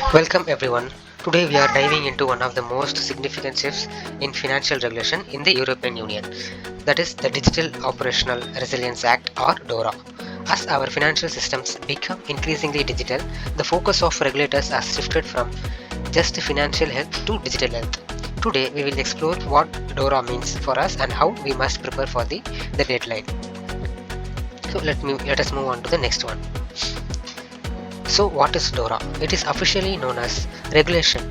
Welcome everyone. Today we are diving into one of the most significant shifts in financial regulation in the European Union, that is the Digital Operational Resilience Act or DORA. As our financial systems become increasingly digital, the focus of regulators has shifted from just financial health to digital health. Today we will explore what DORA means for us and how we must prepare for the deadline. So let us move on to the next one. So what is DORA? It is officially known as Regulation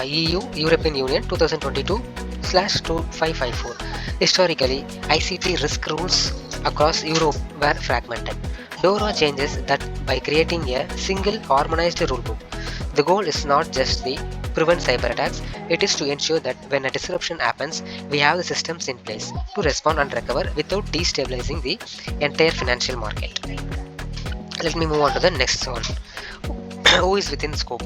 EU European Union 2022/2554. Historically, ICT risk rules across Europe were fragmented. DORA changes that by creating a single harmonized rulebook. The goal is not just to prevent cyber attacks, it is to ensure that when a disruption happens, we have the systems in place to respond and recover without destabilizing the entire financial market. Let me move on to the next one. Who is within scope?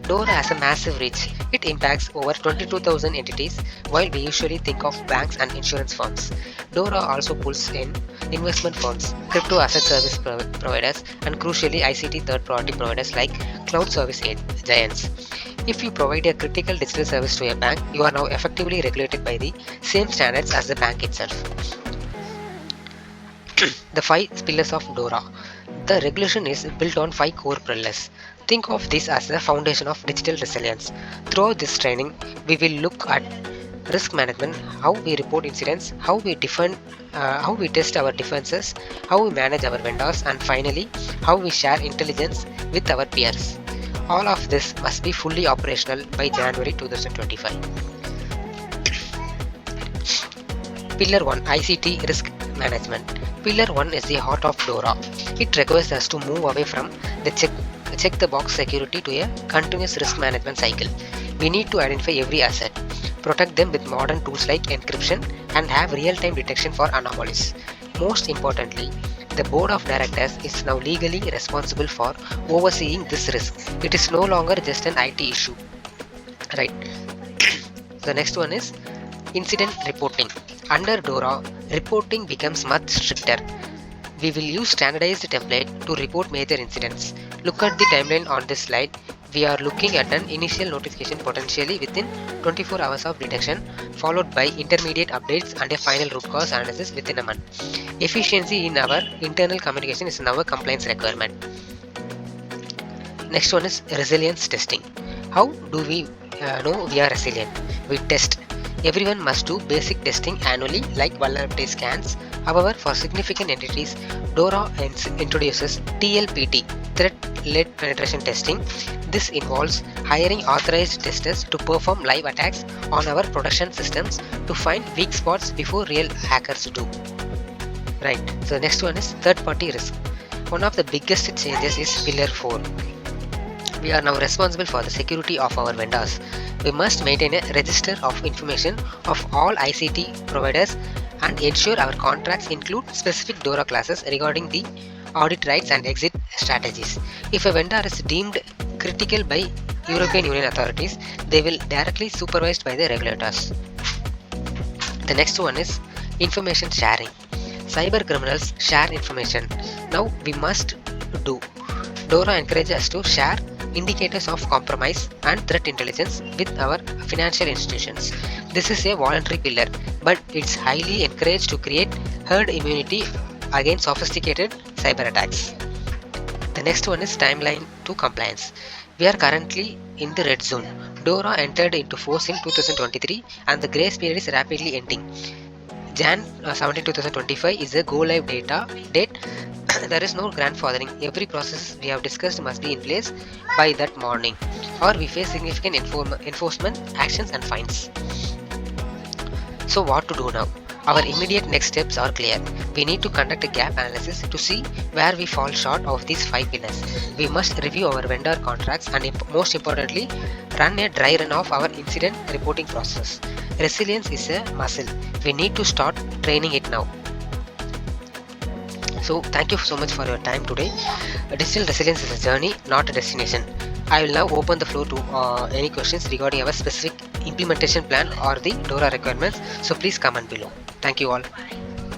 DORA has a massive reach. It impacts over 22,000 entities, while we usually think of banks and insurance firms. DORA also pulls in investment firms, crypto asset service providers, and crucially ICT third-party providers like cloud service giants. If you provide a critical digital service to a bank, you are now effectively regulated by the same standards as the bank itself. The 5 pillars of DORA. The regulation is built on 5 core pillars. Think of this as the foundation of digital resilience. Throughout this training, we will look at risk management, how we report incidents, how we test our defenses, how we manage our vendors, and finally, how we share intelligence with our peers. All of this must be fully operational by January 2025. Pillar 1, ICT Risk Management. Pillar 1 is the heart of DORA. It requires us to move away from the check the box security to a continuous risk management cycle. We need to identify every asset, protect them with modern tools like encryption, and have real-time detection for anomalies. Most importantly, the board of directors is now legally responsible for overseeing this risk. It is no longer just an IT issue. Right. The next one is incident reporting. Under DORA, reporting becomes much stricter. We will use standardized template to report major incidents. Look at the timeline on this slide. We are looking at an initial notification potentially within 24 hours of detection, followed by intermediate updates and a final root cause analysis within a month. Efficiency in our internal communication is now a compliance requirement. Next one is resilience testing. How do we know we are resilient? We test. Everyone must do basic testing annually like vulnerability scans. However, for significant entities, DORA introduces TLPT, Threat-Led Penetration Testing. This involves hiring authorized testers to perform live attacks on our production systems to find weak spots before real hackers do. Right, so the next one is third-party risk. One of the biggest changes is Pillar 4. We are now responsible for the security of our vendors. We must maintain a register of information of all ICT providers and ensure our contracts include specific DORA classes regarding the audit rights and exit strategies. If a vendor is deemed critical by European Union authorities, they will directly supervised by the regulators. The next one is information sharing. Cyber criminals share information. Now we must do. DORA encourages us to share indicators of compromise and threat intelligence with our financial institutions. This is a voluntary pillar, but it's highly encouraged to create herd immunity against sophisticated cyber attacks. The next one is timeline to compliance. We are currently in the red zone. DORA entered into force in 2023 and the grace period is rapidly ending. Jan 17, 2025 is the go live date. There is no grandfathering. Every process we have discussed must be in place by that morning, or we face significant enforcement actions and fines. So what to do now? Our immediate next steps are clear. We need to conduct a gap analysis to see where we fall short of these 5 pillars. We must review our vendor contracts and most importantly, run a dry run of our incident reporting process. Resilience is a muscle. We need to start training it now. So thank you so much for your time today. Digital resilience is a journey, not a destination. I will now open the floor to any questions regarding our specific implementation plan or the DORA requirements. So please comment below. Thank you all.